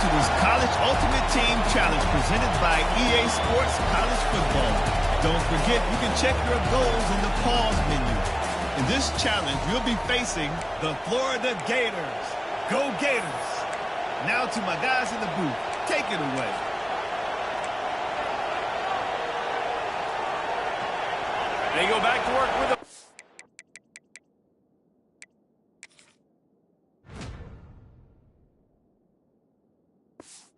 to this College Ultimate Team Challenge presented by EA Sports College Football. Don't forget, you can check your goals in the pause menu. In this challenge, you'll be facing the Florida Gators. Go Gators! Now to my guys in the booth. Take it away. They go back to work with a...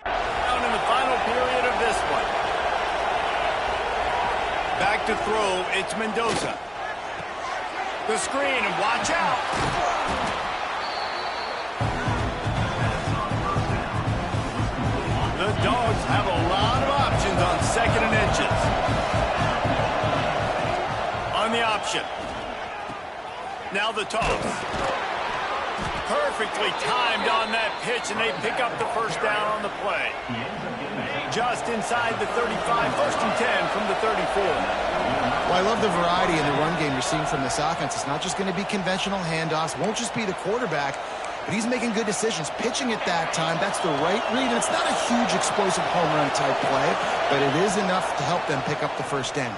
Down in the final period of this one. Back to throw, it's Mendoza. The screen, and watch out. The Dogs have a lot of options on 2nd and inches. On the option. Now the toss. Perfectly timed on that pitch, and they pick up the first down on the play. Just inside the 35, 1st and 10 from the 34. Well, I love the variety in the run game you're seeing from this offense. It's not just going to be conventional handoffs, won't just be the quarterback, but he's making good decisions. Pitching at that time, that's the right read, and it's not a huge explosive home run type play, but it is enough to help them pick up the first down.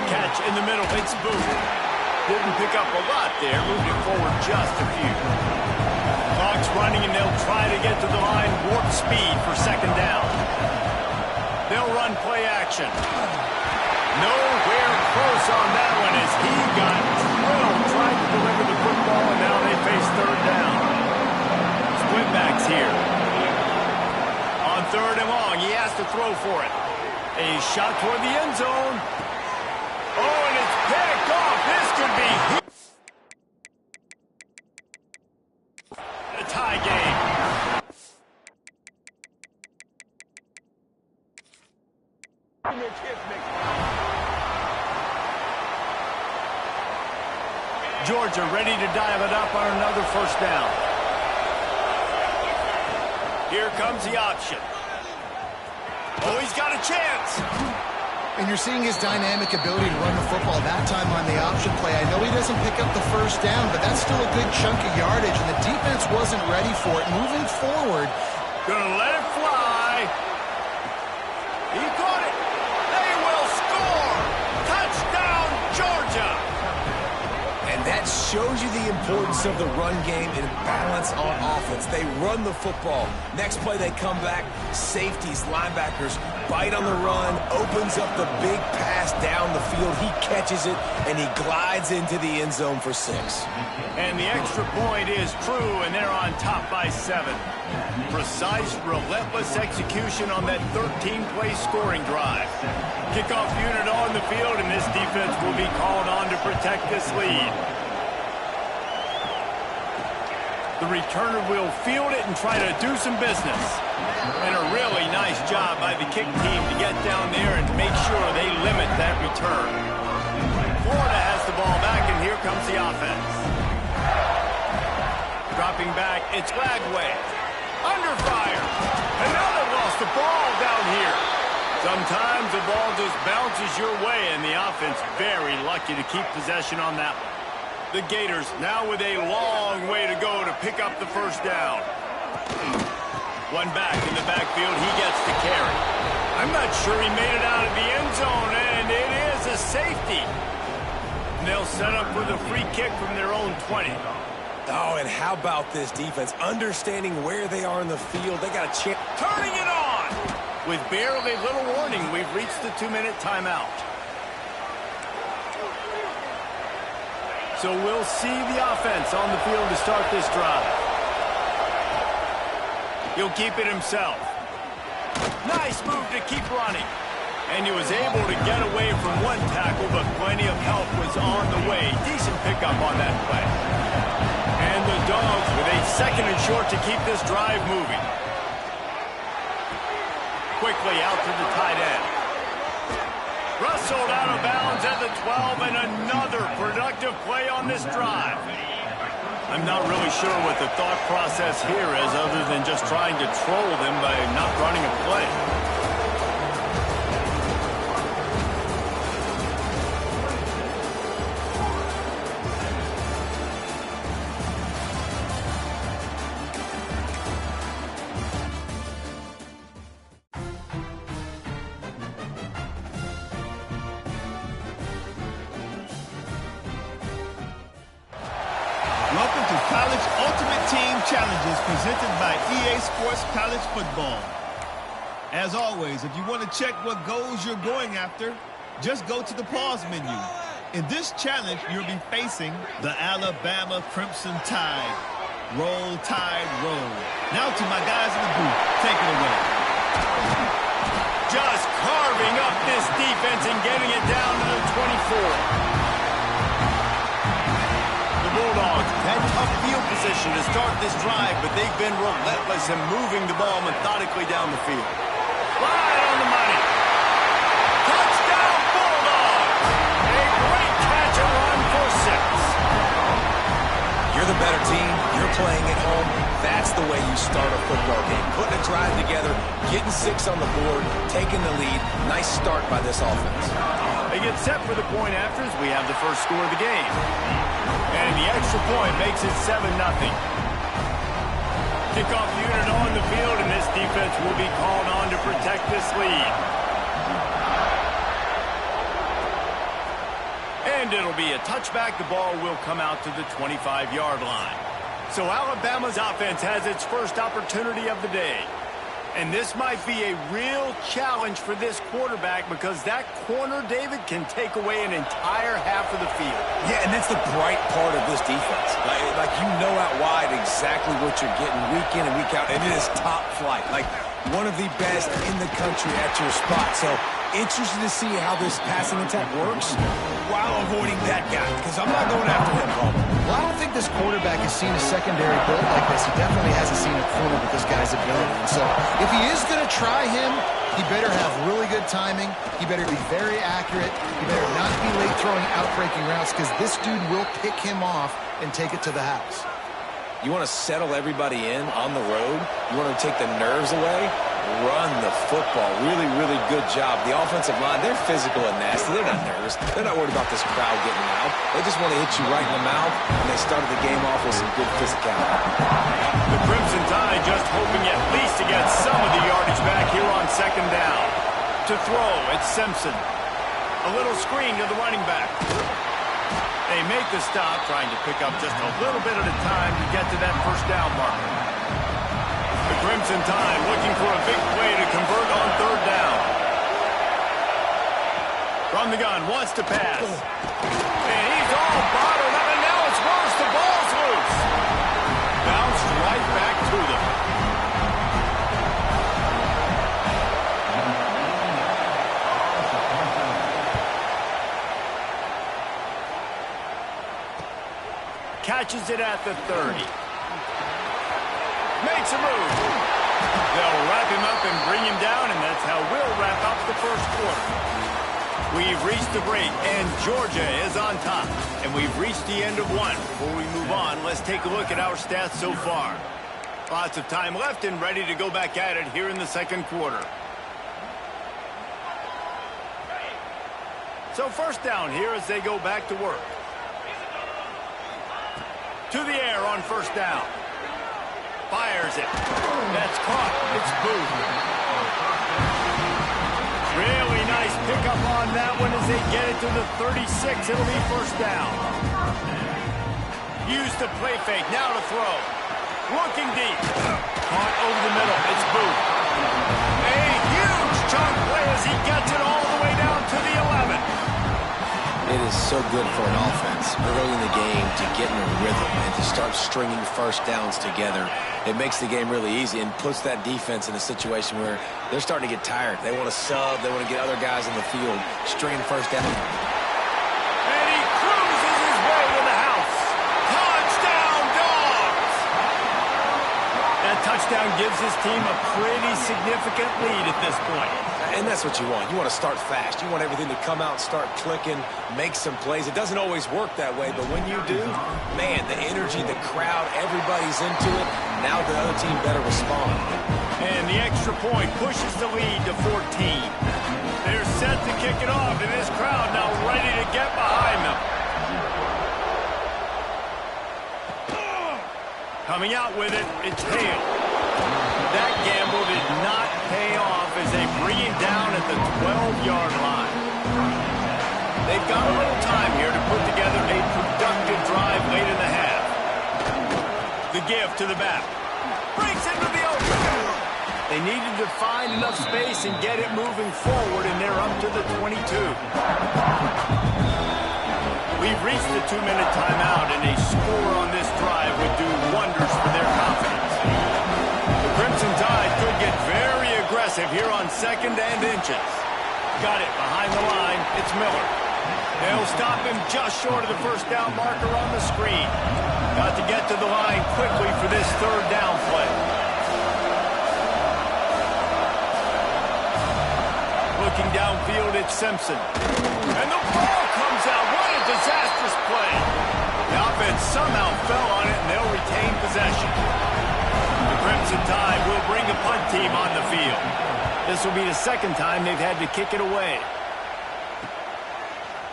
Catch in the middle, it's Booth. Didn't pick up a lot there, moved it forward just a few. Clock's running, and they'll try to get to the line, warp speed for 2nd down. They'll run play action. Nowhere close on that one as he got drilled, trying to deliver the football, and now they face 3rd down. Split backs here. On 3rd and long, he has to throw for it. A shot toward the end zone. Oh, and it's picked off. This could be a tie game. Georgia ready to dive it up on another 1st down. Here comes the option. Oh, he's got a chance. And you're seeing his dynamic ability to run the football that time on the option play. I know he doesn't pick up the first down, but that's still a good chunk of yardage, and the defense wasn't ready for it. Moving forward. Gonna let it fly. He caught it. They will score. Touchdown, Georgia. And that shows you the importance of the run game and balance on offense. They run the football. Next play, they come back. Safeties, linebackers bite on the run, opens up the big pass down the field. He catches it, and he glides into the end zone for 6. And the extra point is true, and they're on top by 7. Precise, relentless execution on that 13-play scoring drive. Kickoff unit on the field, and this defense will be called on to protect this lead. The returner will field it and try to do some business. And a really nice job by the kick team to get down there and make sure they limit that return. Florida has the ball back, and here comes the offense. Dropping back, it's Lagway. Under fire. And now they've lost the ball down here. Sometimes the ball just bounces your way, and the offense very lucky to keep possession on that one. The Gators now with a long way to go to pick up the first down. One back in the backfield, he gets the carry. I'm not sure he made it out of the end zone, and it is a safety. And they'll set up with a free kick from their own 20. Oh, and how about this defense? Understanding where they are in the field. They got a chance. Turning it on! With barely little warning, we've reached the 2-minute timeout. So we'll see the offense on the field to start this drive. He'll keep it himself. Nice move to keep running. And he was able to get away from one tackle, but plenty of help was on the way. Decent pickup on that play. And the Dogs with a 2nd and short to keep this drive moving. Quickly out to the tight end. Rustled out of bounds at the 12, and another productive play on this drive. I'm not really sure what the thought process here is other than just trying to troll them by not running a play. Team Challenges presented by EA Sports College Football. As always, if you want to check what goals you're going after, just go to the pause menu. In this challenge, you'll be facing the Alabama Crimson Tide. Roll, Tide, roll. Now to my guys in the booth. Take it away. Just carving up this defense and getting it down to the 24. The Bulldogs had tough field position to start this drive, but they've been relentless in moving the ball methodically down the field. Right on the money. Touchdown, Bulldogs! A great catch and run for 6. You're the better team. You're playing at home. That's the way you start a football game. Putting a drive together, getting 6 on the board, taking the lead. Nice start by this offense. They get set for the point afters. We have the first score of the game. And the extra point makes it 7-0. Kickoff unit on the field, and this defense will be called on to protect this lead. And it'll be a touchback. The ball will come out to the 25-yard line. So Alabama's offense has its first opportunity of the day. And this might be a real challenge for this quarterback because that corner, David, can take away an entire half of the field. Yeah, and that's the bright part of this defense. Like you know out wide exactly what you're getting week in and week out, and it is top flight. Like one of the best in the country at your spot. So interested to see how this passing attack works while avoiding that guy because I'm not going after him, Paul. Well, I don't think this quarterback has seen a secondary build like this. He definitely hasn't seen a corner with this guy's ability. And so if he is going to try him, he better have really good timing. He better be very accurate. He better not be late throwing out-breaking routes because this dude will pick him off and take it to the house. You want to settle everybody in on the road? You want to take the nerves away? Run the football. Really, really good job. The offensive line, they're physical and nasty. They're not nervous. They're not worried about this crowd getting loud. They just want to hit you right in the mouth, and they started the game off with some good physicality. The Crimson Tide just hoping at least to get some of the yardage back here on second down. To throw, it's Simpson. A little screen to the running back. They make the stop, trying to pick up just a little bit at a time to get to that first down marker. The Crimson Tide looking for a big play to convert on third down. From the gun, wants to pass. And he's all bottled up, and now it's worse. The ball's loose. Bounced right back to them. Catches it at the 30. Makes a move. They'll wrap him up and bring him down, and that's how we'll wrap up the first quarter. We've reached the break, and Georgia is on top. And we've reached the end of one. Before we move on, let's take a look at our stats so far. Lots of time left and ready to go back at it here in the second quarter. So first down here as they go back to work. To the air on first down. Fires it. That's caught. It's Booth. Really nice pickup on that one as they get it to the 36. It'll be first down. Use the play fake. Now to throw. Looking deep. Caught over the middle. It's Booth. A huge chunk play as he gets it all the way down to the 11. It is so good for an offense early in the game to get in a rhythm and to start stringing first downs together. It makes the game really easy and puts that defense in a situation where they're starting to get tired. They want to sub. They want to get other guys on the field, stringing first down. And he cruises his way to the house. Touchdown, Dogs! That touchdown gives his team a pretty significant lead at this point. And that's what you want. You want to start fast. You want everything to come out and start clicking, make some plays. It doesn't always work that way, but when you do, man, the energy, the crowd, everybody's into it. Now the other team better respond. And the extra point pushes the lead to 14. They're set to kick it off, and this crowd now ready to get behind them. Coming out with it, it's Hale. That gamble did not pay off as they bring him down at the 12-yard line. They've got a little time here to put together a productive drive late in the half. The give to the back. Breaks into the open. They needed to find enough space and get it moving forward, and they're up to the 22. We've reached the 2-minute timeout, and a score on this drive would do wonders for their confidence. The Crimson Tide could get very aggressive here on 2nd and inches. Got it behind the line. It's Miller. They'll stop him just short of the first down marker on the screen. Got to get to the line quickly for this 3rd down play. Looking downfield, it's Simpson. And the ball comes out. What a disastrous play. The offense somehow fell on it, and they'll retain possession. The Crimson Tide will bring the punt team on the field. This will be the 2nd time they've had to kick it away.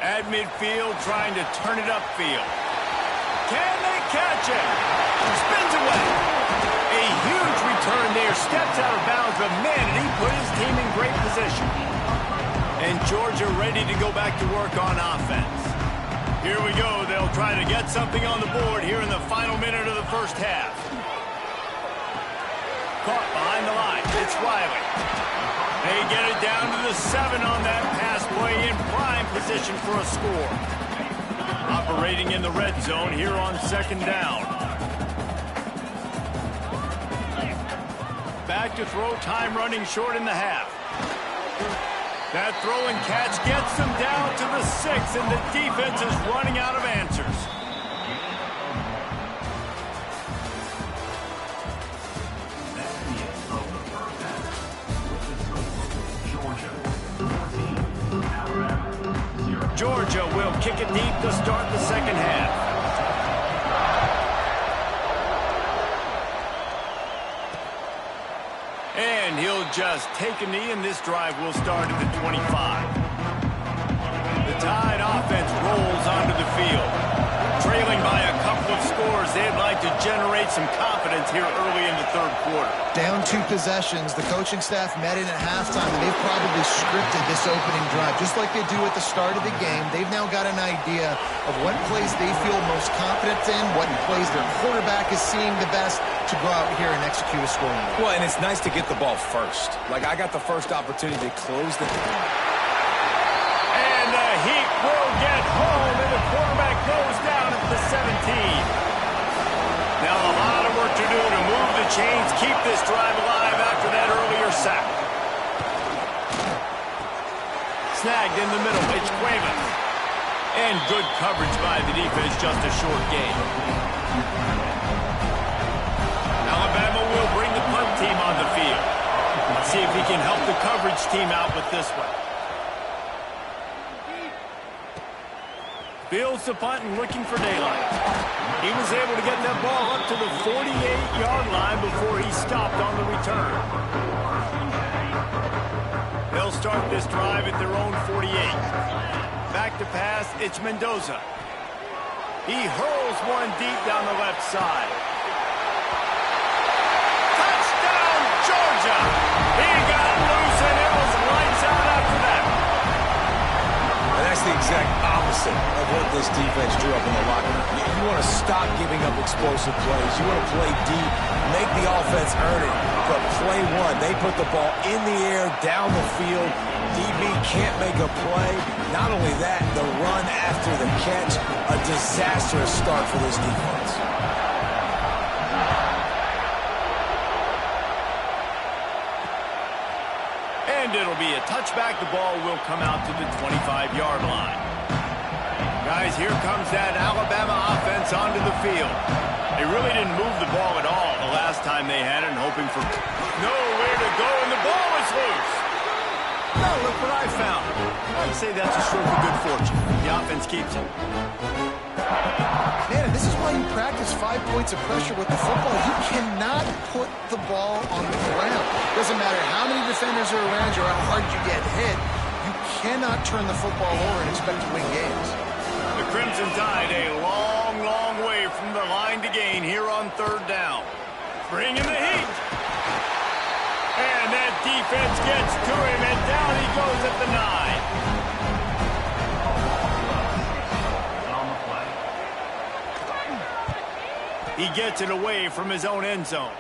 At midfield, trying to turn it upfield. Can they catch it? Spins away. A huge return there. Steps out of bounds, but man, did he put his team in great position. And Georgia ready to go back to work on offense. Here we go. They'll try to get something on the board here in the final minute of the first half. Caught behind the line. It's Riley. They get it down to the 7 on that pass play, in prime position for a score. Operating in the red zone here on 2nd down. Back to throw, time running short in the half. That throw and catch gets them down to the 6, and the defense is running out of answers. Georgia will kick it deep to start the 2nd half. And he'll just take a knee, and this drive will start at the 25. The Tide offense rolls onto the field. Trailing by a couple of scores, they'd like to generate some confidence here early in the 3rd quarter. Down 2 possessions. The coaching staff met in at halftime, and they've probably scripted this opening drive. Just like they do at the start of the game, they've now got an idea of what plays they feel most confident in, what plays their quarterback is seeing the best to go out here and execute a scoring drive. Well, and it's nice to get the ball first. Like, I got the first opportunity to close the... And the Heat will get home, and the quarterback goes down at the 17. Now a lot of work to do to move the chains, keep this drive alive after that earlier sack. Snagged in the middle, it's Cuevas. And good coverage by the defense, just a short gain. Alabama will bring the punt team on the field. Let's see if he can help the coverage team out with this one. Fields the punt and looking for daylight. He was able to get that ball up to the 48-yard line before he stopped on the return. They'll start this drive at their own 48. Back to pass, it's Mendoza. He hurls one deep down the left side. Touchdown, Georgia! He got loose, and it was lights out after that. And that's the exact opposite of what this defense drew up in the locker room. You want to stop giving up explosive plays. You want to play deep, make the offense earn it. But play one, they put the ball in the air, down the field. DB can't make a play. Not only that, the run after the catch, a disastrous start for this defense. And it'll be a touchback. The ball will come out to the 25-yard line. Guys, here comes that Alabama offense onto the field. They really didn't move the ball at all the last time they had it, and hoping for nowhere to go, and the ball is loose. Now look what I found. I'd say that's a stroke of good fortune. The offense keeps it. Man, this is why you practice 5 points of pressure with the football. You cannot put the ball on the ground. Doesn't matter how many defenders are around you or how hard you get hit. You cannot turn the football over and expect to win games. The Crimson Tide a long, long way from the line to gain here on 3rd down. Bringing the heat. And that defense gets to him, and down he goes at the 9. He gets it away from his own end zone.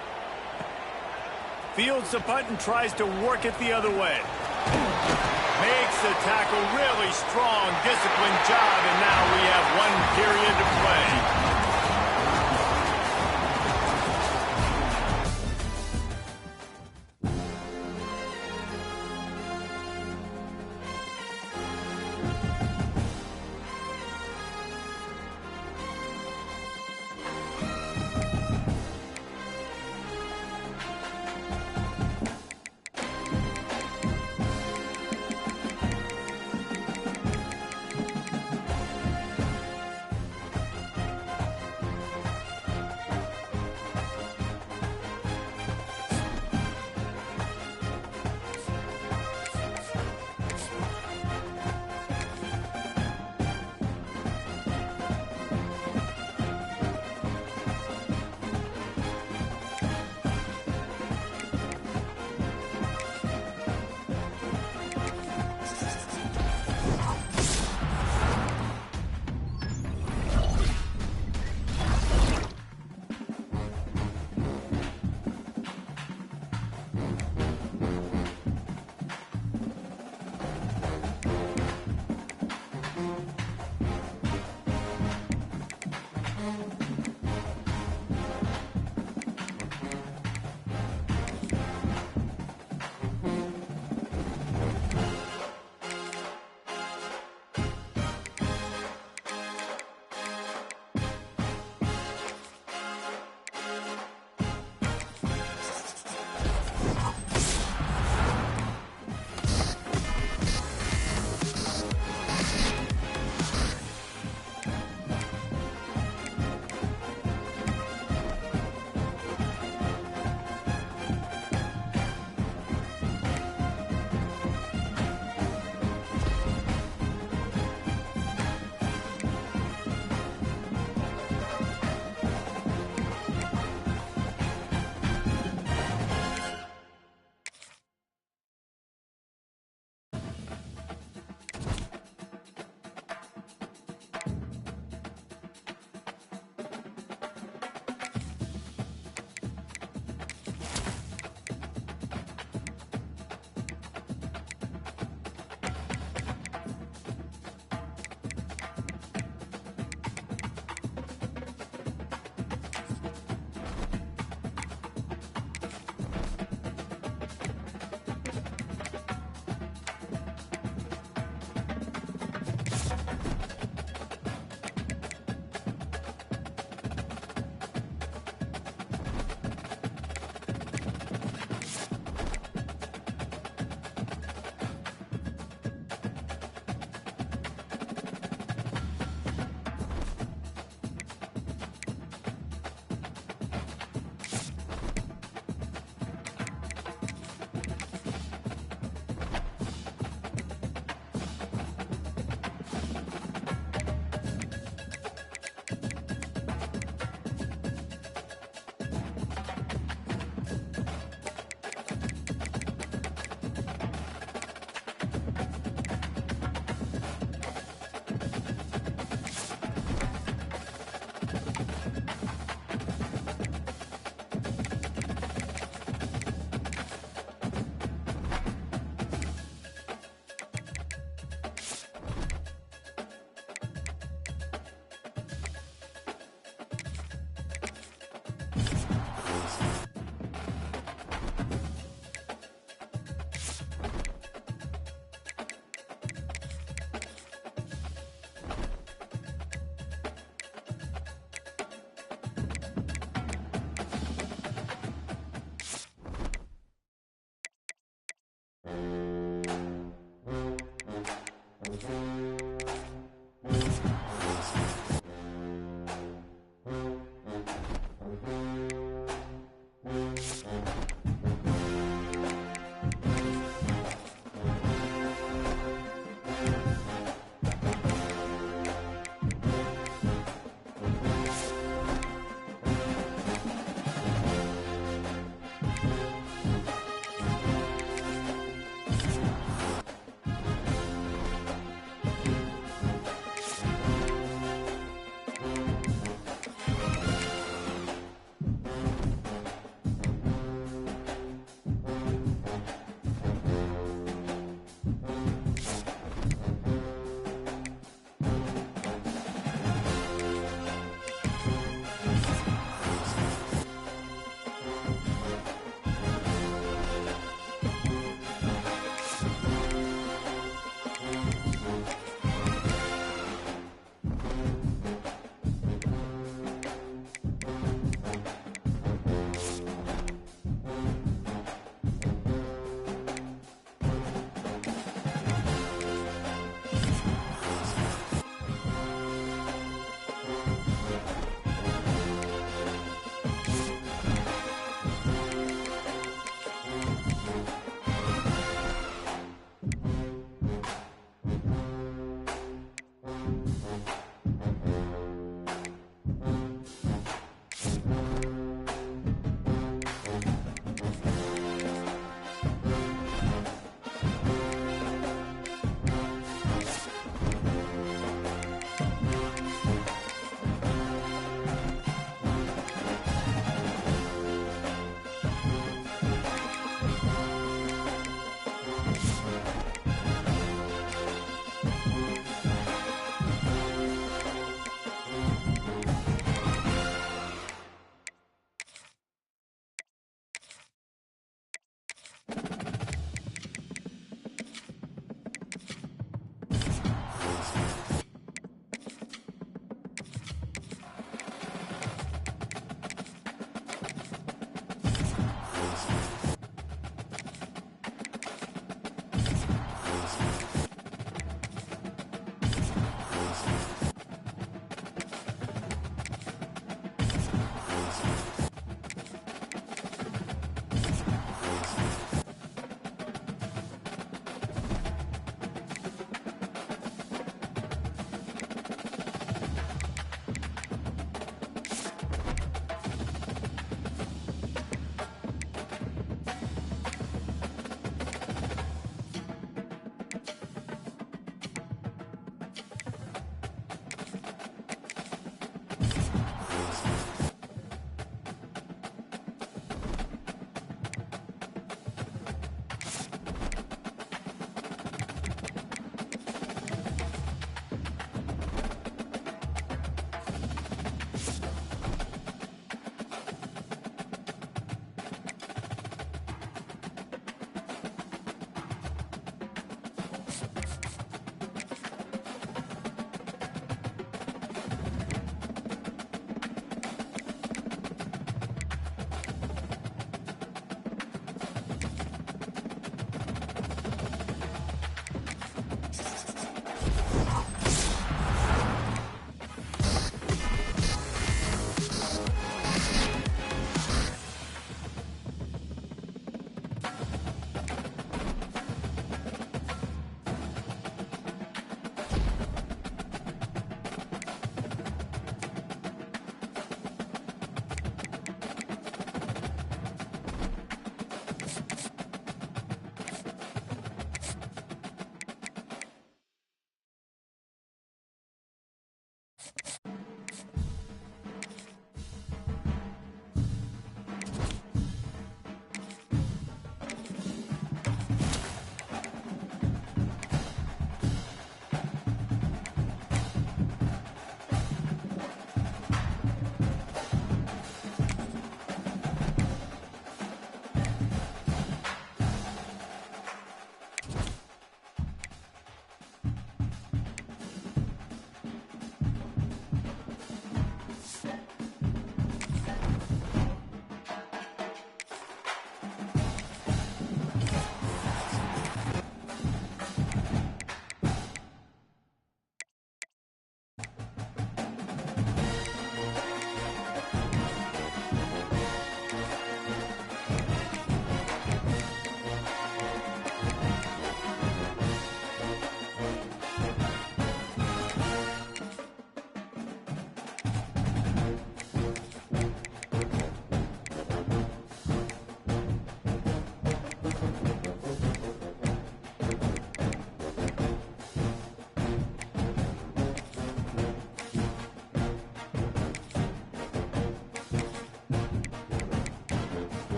Fields the punt and tries to work it the other way. Makes the tackle really strong, disciplined job, and now we have 1 period to play.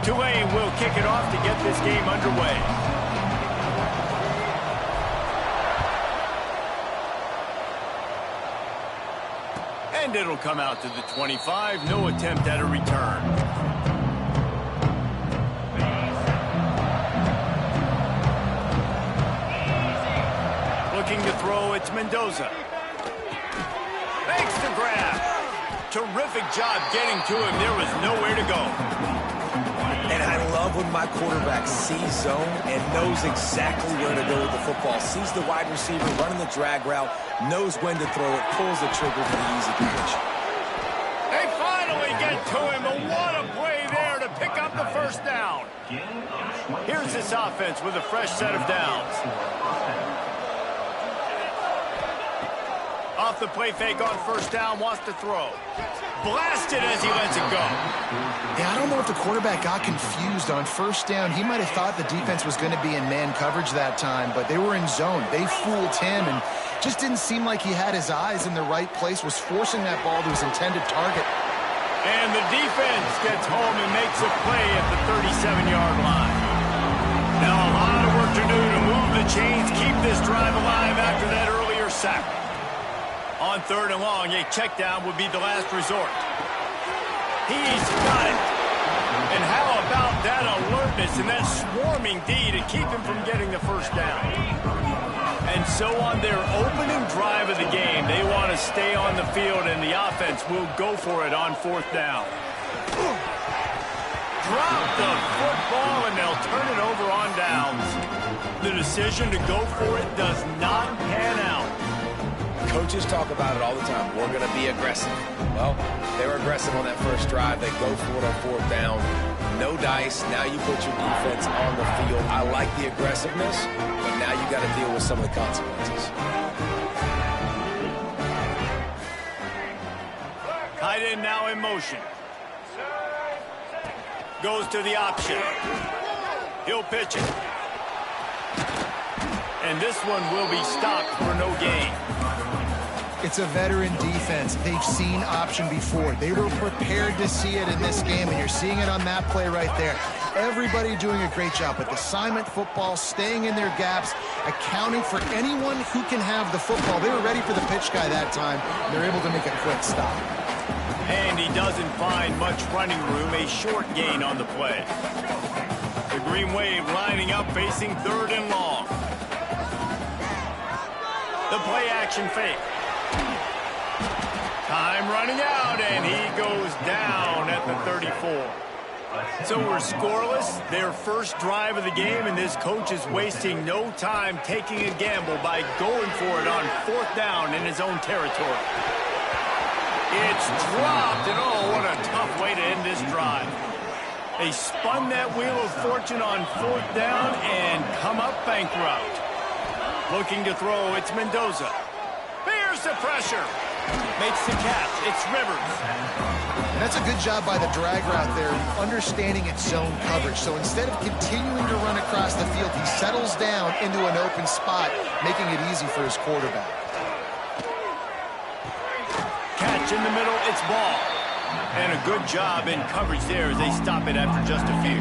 Tulane will kick it off to get this game underway. And it'll come out to the 25. No attempt at a return. Looking to throw, it's Mendoza. Makes the grab. Terrific job getting to him. There was nowhere to go. And I love when my quarterback sees zone and knows exactly where to go with the football. Sees the wide receiver running the drag route, knows when to throw it, pulls the trigger for the easy catch. They finally get to him, and what a play there to pick up the first down. Here's this offense with a fresh set of downs. Off the play fake on first down, wants to throw. Blasted as he lets it go. Yeah, I don't know if the quarterback got confused on first down. He might have thought the defense was going to be in man coverage that time, but they were in zone. They fooled him and just didn't seem like he had his eyes in the right place, was forcing that ball to his intended target. And the defense gets home and makes a play at the 37-yard line. Now a lot of work to do to move the chains, keep this drive alive after that earlier sack. On third and long, a check down would be the last resort. He's got it. And how about that alertness and that swarming D to keep him from getting the first down? And so on their opening drive of the game, they want to stay on the field, and the offense will go for it on fourth down. Drop the football, and they'll turn it over on downs. The decision to go for it does not pan out. Coaches talk about it all the time. We're going to be aggressive. Well, they were aggressive on that first drive. They go for it on fourth down. No dice. Now you put your defense on the field. I like the aggressiveness, but now you got to deal with some of the consequences. Tight end now in motion. Goes to the option. He'll pitch it. And this one will be stopped for no gain. It's a veteran defense. They've seen option before. They were prepared to see it in this game, and you're seeing it on that play right there. Everybody doing a great job with assignment football, staying in their gaps, accounting for anyone who can have the football. They were ready for the pitch guy that time. They're able to make a quick stop. And he doesn't find much running room, a short gain on the play. The Green Wave lining up, facing third and long. The play action fake. Time running out, and he goes down at the 34. So we're scoreless, their first drive of the game, and this coach is wasting no time taking a gamble by going for it on 4th down in his own territory. It's dropped, and oh, what a tough way to end this drive. They spun that wheel of fortune on 4th down and come up bankrupt. Looking to throw, it's Mendoza. Here's the pressure. Makes the catch. It's Rivers. And that's a good job by the drag route there, understanding its zone coverage. So instead of continuing to run across the field, he settles down into an open spot, making it easy for his quarterback. Catch in the middle, it's ball. And a good job in coverage there as they stop it after just a few.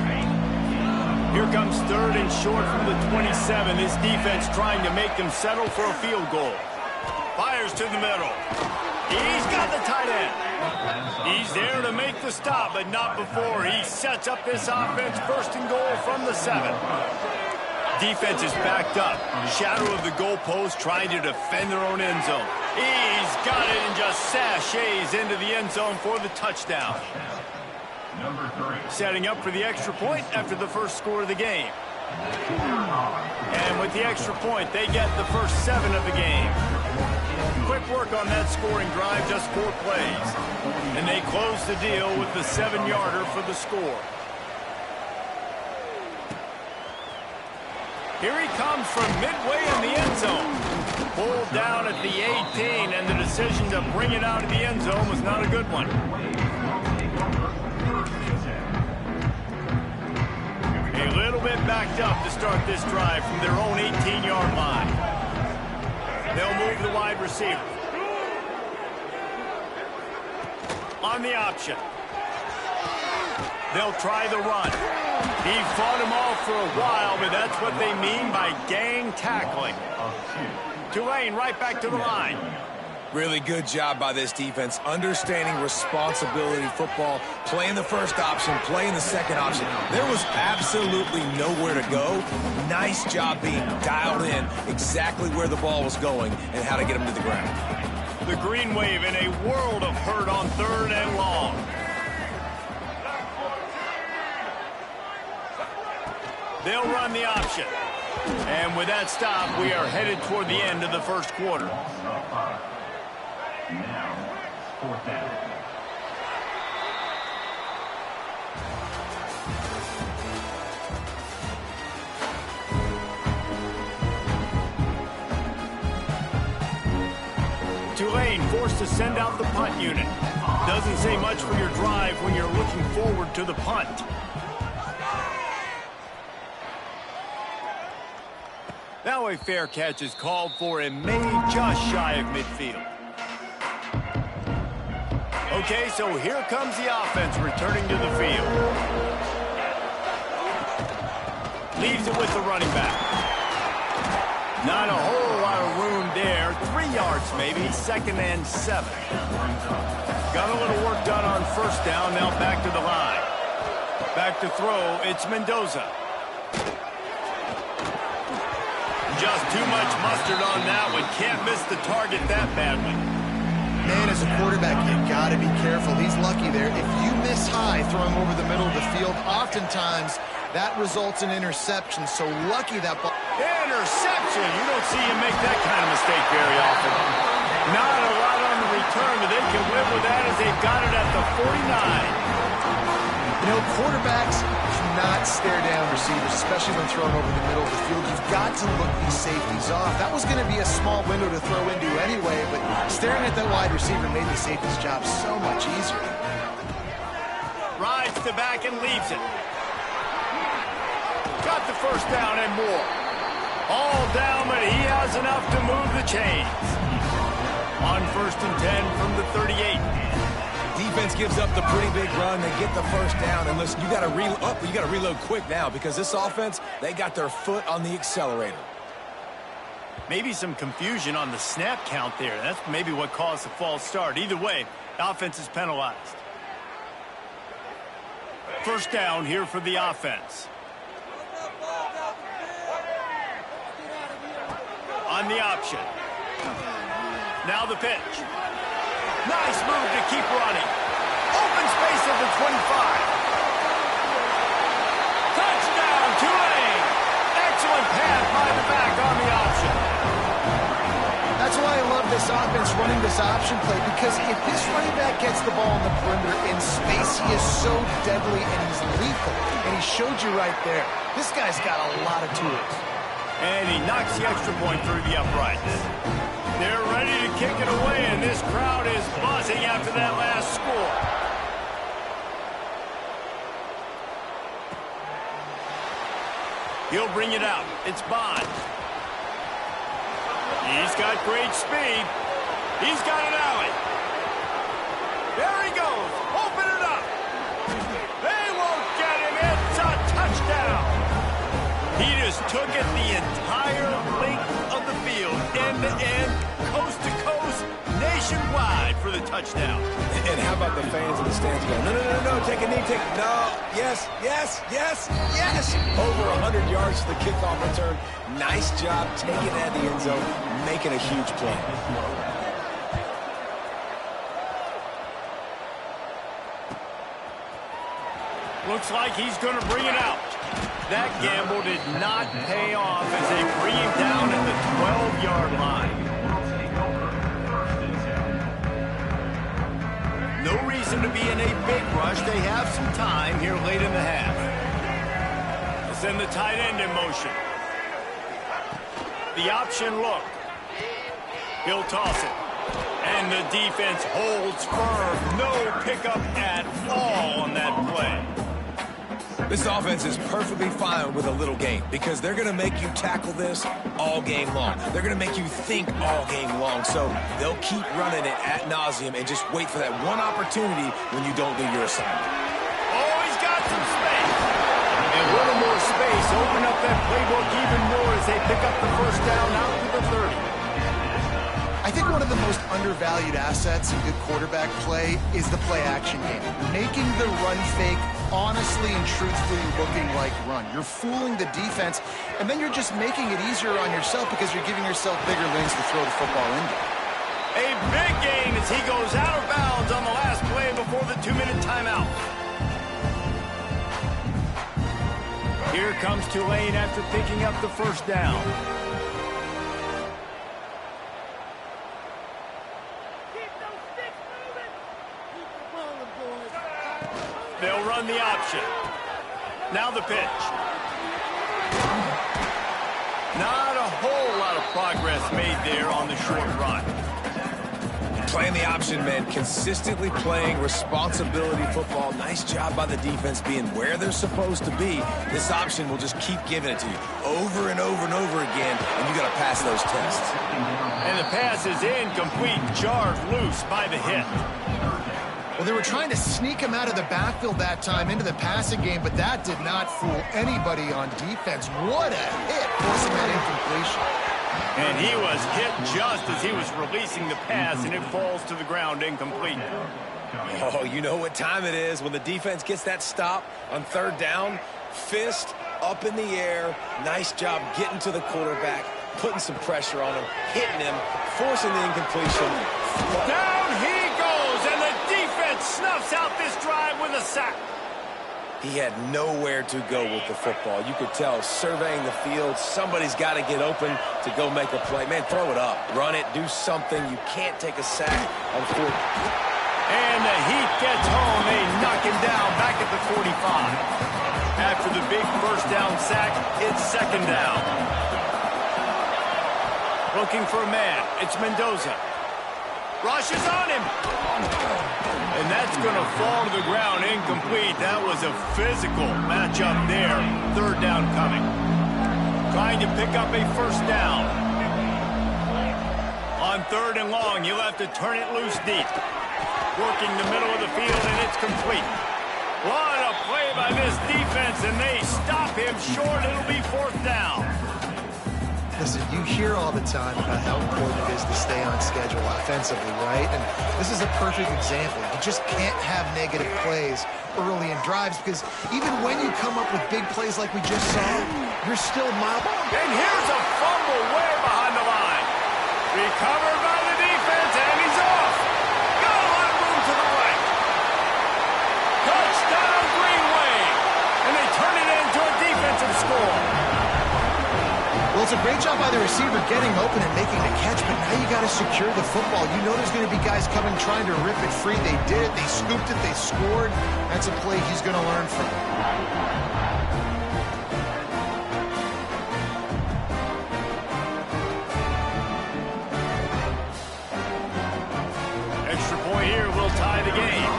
Here comes 3rd and short from the 27. This defense trying to make them settle for a field goal. Fires to the middle. He's got the tight end. He's there to make the stop, but not before he sets up this offense. 1st and goal from the 7. Defense is backed up. Shadow of the goalpost trying to defend their own end zone. He's got it and just sashays into the end zone for the touchdown. Setting up for the extra point after the first score of the game. And with the extra point, they get the first 7 of the game. Quick work on that scoring drive, just 4 plays. And they close the deal with the 7-yarder for the score. Here he comes from midway in the end zone. Pulled down at the 18, and the decision to bring it out of the end zone was not a good one. A little bit backed up to start this drive from their own 18-yard line. They'll move the wide receiver. On the option. They'll try the run. He fought him off for a while, but that's what they mean by gang tackling. Tulane right back to the line. Really good job by this defense, understanding responsibility football, playing the first option, playing the second option. There was absolutely nowhere to go. Nice job being dialed in exactly where the ball was going and how to get him to the ground. The green wave in a world of hurt on 3rd and long. They'll run the option. And with that stop, we are headed toward the end of the first quarter. Now, 4th down. Tulane forced to send out the punt unit. Doesn't say much for your drive when you're looking forward to the punt. Now a fair catch is called for and made just shy of midfield. Okay, so here comes the offense returning to the field. Leaves it with the running back. Not a whole lot of room there. 3 yards maybe, 2nd and 7. Got a little work done on 1st down, now back to the line. Back to throw, it's Mendoza. Just too much mustard on that one. Can't miss the target that badly. Man, as a quarterback, you got to be careful. He's lucky there. If you miss high throwing over the middle of the field, oftentimes that results in interception. So lucky that ball. Interception. You don't see him make that kind of mistake very often. Not a lot on the return, but they can live with that as they've got it at the 49. You know, quarterbacks cannot stare down receivers, especially when thrown over the middle of the field. You've got to look these safeties off. That was going to be a small window to throw into anyway, but staring at that wide receiver made the safety's job so much easier. Rides to back and leaves it. Got the 1st down and more. All down, but he has enough to move the chains. On 1st and 10 from the 38. Defense gives up the pretty big run. They get the 1st down. And listen, you got to reload quick now because this offense, they got their foot on the accelerator. Maybe some confusion on the snap count there. That's maybe what caused the false start. Either way, the offense is penalized. 1st down here for the offense. On the option. Now the pitch. Nice move to keep running. Open space at the 25. Touchdown, Tulane. Excellent pass by the back on the option. That's why I love this offense running this option play, because if this running back gets the ball on the perimeter in space, he is so deadly and he's lethal. And he showed you right there. This guy's got a lot of tools. And he knocks the extra point through the uprights. They're ready to kick it away, and this crowd is buzzing after that last score. He'll bring it out. It's Bond. He's got great speed. He's got an alley. There he goes. Open it up. They won't get him. It's a touchdown. He just took it the entire length of the field, end to end, coast to coast, nationwide for the touchdown. And how about the fans in the stands going, no, no, no, no, take a knee, take, no, yes, yes, yes, yes. Over 100 yards to the kickoff return. Nice job taking it out of the end zone, making a huge play. Looks like he's going to bring it out. That gamble did not pay off as they bring him down at the 12-yard line. No reason to be in a big rush. They have some time here late in the half. They'll send the tight end in motion. The option look. He'll toss it. And the defense holds firm. No pickup at all on that play. This offense is perfectly fine with a little game because they're going to make you tackle this all game long. They're going to make you think all game long. So they'll keep running it ad nauseum and just wait for that one opportunity when you don't do your assignment. Oh, he's got some space. And a little more space. Open up that playbook even more as they pick up the first down out to the 30. I think one of the most undervalued assets in good quarterback play is the play-action game. Making the run fake honestly and truthfully looking like run. You're fooling the defense, and then you're just making it easier on yourself because you're giving yourself bigger lanes to throw the football into. A big gain as he goes out of bounds on the last play before the 2-minute timeout. Here comes Tulane after picking up the first down. They'll run the option. Now the pitch. Not a whole lot of progress made there on the short run. Playing the option, man. Consistently playing responsibility football. Nice job by the defense being where they're supposed to be. This option will just keep giving it to you over and over and over again, and you got to pass those tests. And the pass is incomplete, jarred loose by the hit. Well, they were trying to sneak him out of the backfield that time into the passing game, but that did not fool anybody on defense. What a hit, forcing that incompletion. And he was hit just as he was releasing the pass, and it falls to the ground incomplete. Oh, you know what time it is when the defense gets that stop on third down. Fist up in the air. Nice job getting to the quarterback, putting some pressure on him, hitting him, forcing the incompletion. Down he goes, and the defense snuffs out this drive with a sack. He had nowhere to go with the football. You could tell, surveying the field, somebody's got to get open to go make a play. Man, throw it up, run it, do something. You can't take a sack on fourth. And the Heat gets home. They knock him down back at the 45. After the big first down sack, it's second down. Looking for a man. It's Mendoza. Rushes on him. And that's going to fall to the ground incomplete. That was a physical matchup there. Third down coming. Trying to pick up a first down. On third and long, he'll have to turn it loose deep. Working the middle of the field, and it's complete. What a play by this defense, and they stop him short. It'll be fourth down. Listen, you hear all the time about how important it is to stay on schedule offensively, right? And this is a perfect example. You just can't have negative plays early in drives because even when you come up with big plays like we just saw, you're still miles. And here's a fumble way behind the line. Recovered by the defense, and he's off. Got a lot of room to the right. Touchdown, Green Wave. And they turn it into a defensive score. Well, it's a great job by the receiver getting open and making the catch, but now you got to secure the football. You know there's going to be guys coming trying to rip it free. They did it. They scooped it. They scored. That's a play he's going to learn from. Extra point here will tie the game.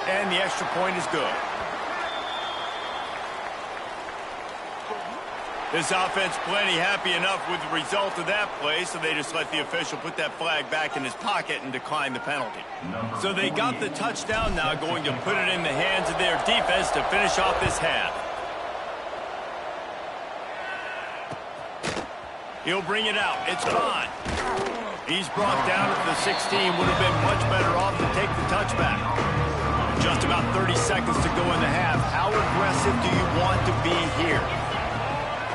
And the extra point is good. This offense plenty happy enough with the result of that play, so they just let the official put that flag back in his pocket and decline the penalty. So they got the touchdown, now going to put it in the hands of their defense to finish off this half. He'll bring it out. It's gone. He's brought down at the 16. Would have been much better off to take the touchback. Just about 30 seconds to go in the half. How aggressive do you want to be here?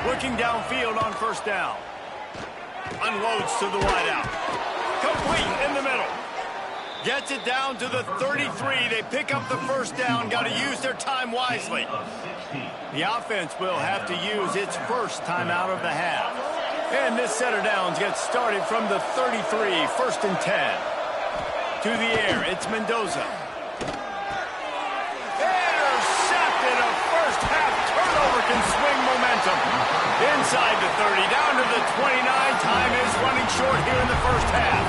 Looking downfield on first down. Unloads to the wideout. Complete in the middle. Gets it down to the 33. They pick up the first down. Got to use their time wisely. The offense will have to use its first timeout of the half. And this set of downs gets started from the 33, first and 10. To the air, it's Mendoza. Intercepted, a first half turnover can swing momentum. Inside the 30, down to the 29. Time is running short here in the first half.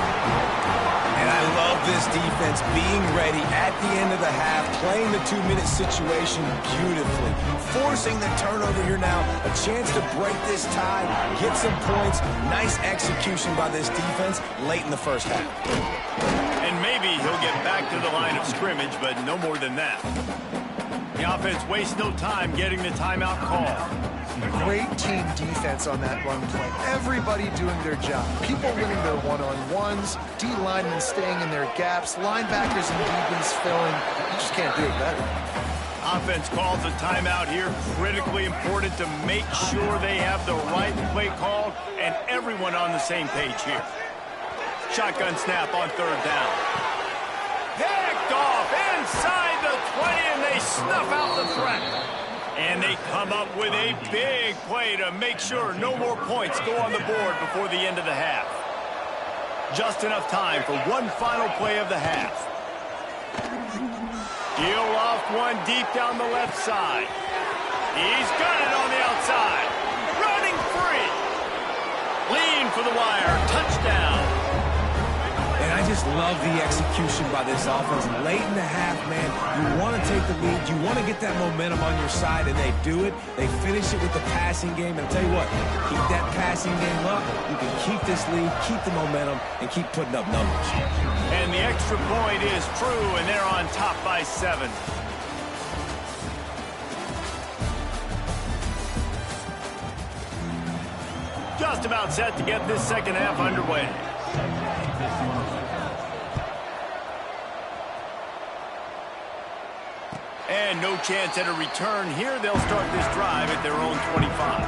And I love this defense being ready at the end of the half, playing the 2-minute situation beautifully, forcing the turnover here now, a chance to break this tie, get some points. Nice execution by this defense late in the first half. And maybe he'll get back to the line of scrimmage, but no more than that. The offense wastes no time getting the timeout call. Great team defense on that run play. Everybody doing their job. People winning their one-on-ones, D linemen staying in their gaps, linebackers and DBs filling. You just can't do it better. Offense calls a timeout here. Critically important to make sure they have the right play called and everyone on the same page here. Shotgun snap on third down. Picked off inside the 20, and they snuff out the threat. And they come up with a big play to make sure no more points go on the board before the end of the half. Just enough time for one final play of the half. Deal off one deep down the left side. He's got it on the outside. Running free. Lean for the wire. Touchdown. And I just love the execution by this offense. Late in the half, man, you want to take the lead. You want to get that momentum on your side, and they do it. They finish it with the passing game. And I'll tell you what, keep that passing game up. You can keep this lead, keep the momentum, and keep putting up numbers. And the extra point is true, and they're on top by 7. Just about set to get this second half underway. And no chance at a return here. They'll start this drive at their own 25.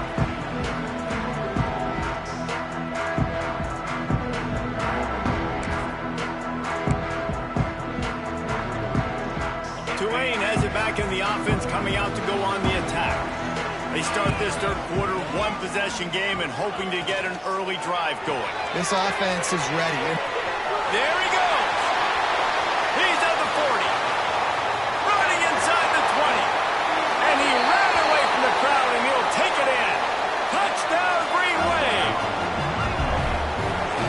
Tulane has it back in the offense, coming out to go on the attack. They start this third quarter, one-possession game, and hoping to get an early drive going. This offense is ready. There he goes. He's at the 40. Running inside the 20. And he ran away from the crowd, and he'll take it in. Touchdown, Green Wave.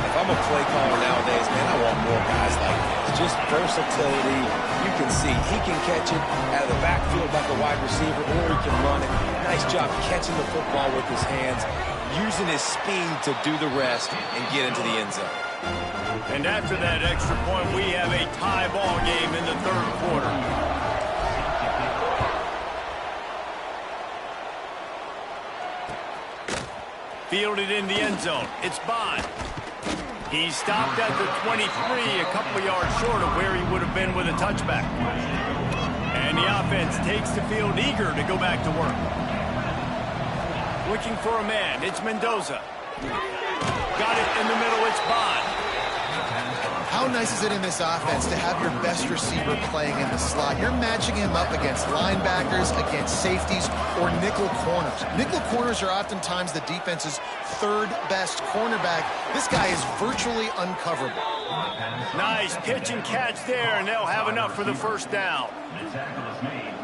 If I'm a play caller nowadays, man, I want more guys like this. Just versatility. You can see he can catch it out of the backfield like a wide receiver, or he can run it. Nice job catching the football with his hands, using his speed to do the rest and get into the end zone. And after that extra point, we have a tie ball game in the third quarter. Fielded in the end zone. It's Bond. He stopped at the 23, a couple of yards short of where he would have been with a touchback. And the offense takes the field eager to go back to work. Looking for a man. It's Mendoza. Got it in the middle. It's Bond. How nice is it in this offense to have your best receiver playing in the slot? You're matching him up against linebackers, against safeties, or nickel corners. Nickel corners are oftentimes the defense's third best cornerback. This guy is virtually uncoverable. Nice pitch and catch there, and they'll have enough for the first down.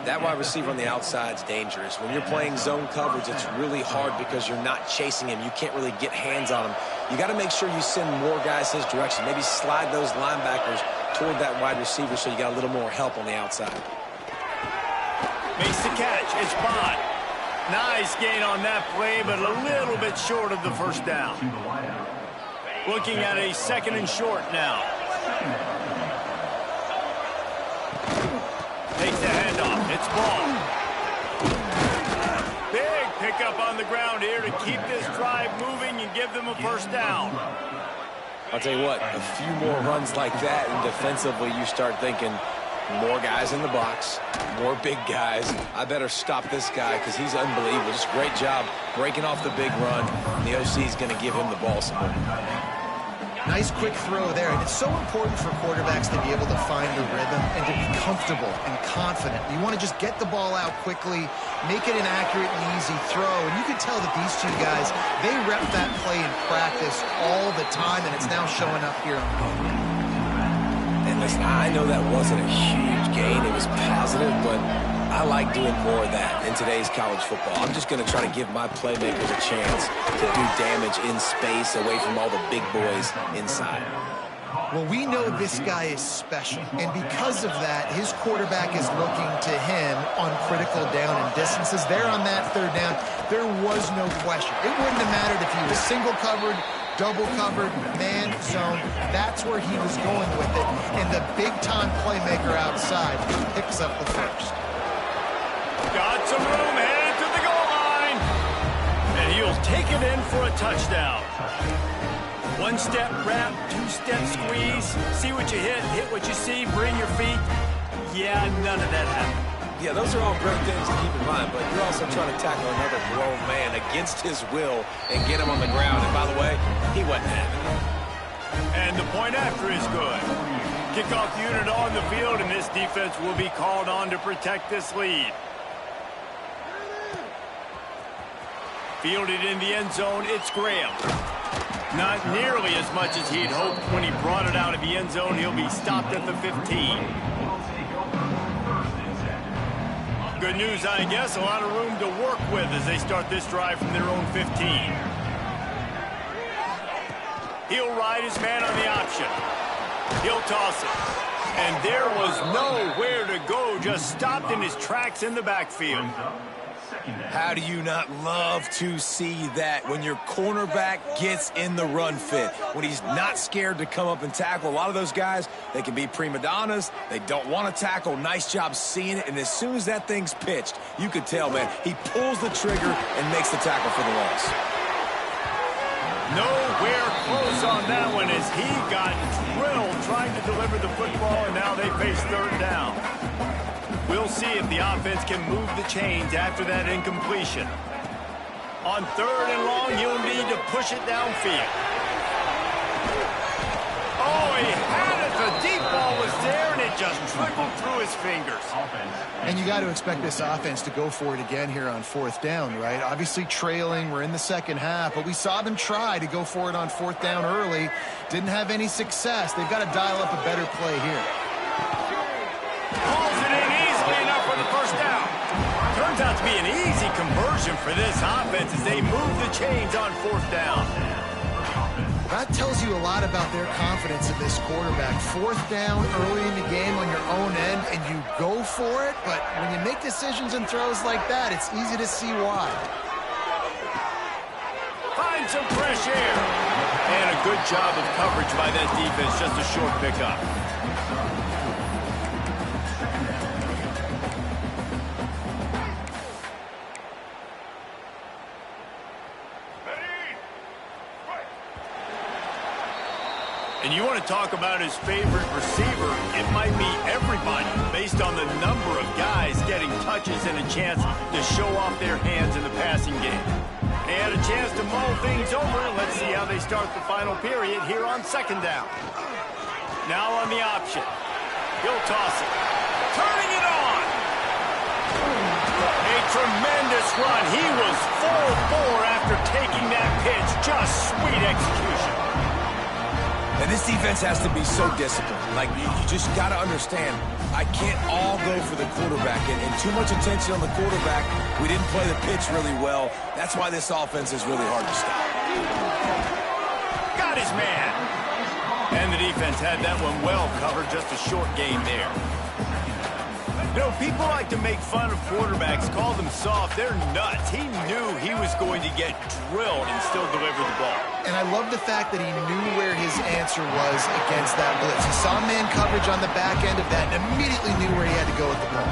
That wide receiver on the outside is dangerous. When you're playing zone coverage, it's really hard because you're not chasing him. You can't really get hands on him. You got to make sure you send more guys his direction. Maybe slide those linebackers toward that wide receiver so you got a little more help on the outside. Makes the catch. It's Bond. Nice gain on that play, but a little bit short of the first down. Looking at a 2nd and short now. Takes the handoff. It's Ball. Big pickup on the ground here to keep this drive moving and give them a first down. I'll tell you what, a few more runs like that, and defensively you start thinking more guys in the box, more big guys. I better stop this guy because he's unbelievable. Just a great job breaking off the big run. And the OC is going to give him the ball some more. Nice quick throw there, and it's so important for quarterbacks to be able to find the rhythm and to be comfortable and confident. You want to just get the ball out quickly, make it an accurate and easy throw, and you can tell that these two guys, they rep that play in practice all the time, and it's now showing up here on the field. And listen, I know that wasn't a huge gain. It was positive, but I like doing more of that in today's college football. I'm just going to try to give my playmakers a chance to do damage in space away from all the big boys inside. Well, we know this guy is special, and because of that, his quarterback is looking to him on critical down and distances. There on that 3rd down, there was no question. It wouldn't have mattered if he was single covered, double covered, man zone. That's where he was going with it, and the big-time playmaker outside picks up the first. Got some room, headed to the goal line. And he'll take it in for a touchdown. 1-step wrap, 2-step squeeze. See what you hit what you see, bring your feet. Yeah, none of that happened. Yeah, those are all great things to keep in mind, but you're also trying to tackle another grown man against his will and get him on the ground. And by the way, he wasn't having it. And the point after is good. Kickoff unit on the field, and this defense will be called on to protect this lead. Fielded in the end zone, it's Graham. Not nearly as much as he'd hoped when he brought it out of the end zone. He'll be stopped at the 15. Good news, I guess. A lot of room to work with as they start this drive from their own 15. He'll ride his man on the option. He'll toss it. And there was nowhere to go, just stopped in his tracks in the backfield. How do you not love to see that when your cornerback gets in the run fit, when he's not scared to come up and tackle? A lot of those guys, they can be prima donnas. They don't want to tackle. Nice job seeing it. And as soon as that thing's pitched, you could tell, man, he pulls the trigger and makes the tackle for the loss. Nowhere close on that one as he got drilled trying to deliver the football, and now they face 3rd down. We'll see if the offense can move the chains after that incompletion. On 3rd and long, he'll need to push it downfield. Oh, he had it. The deep ball was there, and it just trickled through his fingers. And you got to expect this offense to go for it again here on 4th down, right? Obviously trailing, we're in the 2nd half, but we saw them try to go for it on 4th down early. Didn't have any success. They've got to dial up a better play here. Pulls it in easily enough for the first down. Turns out to be an easy conversion for this offense as they move the chains on 4th down. That tells you a lot about their confidence in this quarterback. 4th down early in the game on your own end, and you go for it, but when you make decisions and throws like that, it's easy to see why. Find some fresh air. And a good job of coverage by that defense, just a short pickup. And you want to talk about his favorite receiver, it might be everybody based on the number of guys getting touches and a chance to show off their hands in the passing game. They had a chance to mull things over. Let's see how they start the final period here on second down. Now on the option. He'll toss it. Turning it on. A tremendous run. He was 4-4 after taking that pitch. Just sweet execution. And this defense has to be so disciplined. Like, you just got to understand, I can't all go for the quarterback. And too much attention on the quarterback. We didn't play the pitch really well. That's why this offense is really hard to stop. Got his man. And the defense had that one well covered. Just a short gain there. You know, people like to make fun of quarterbacks, call them soft. They're nuts. He knew he was going to get drilled and still deliver the ball. And I love the fact that he knew where his answer was against that blitz. He saw man coverage on the back end of that and immediately knew where he had to go with the ball.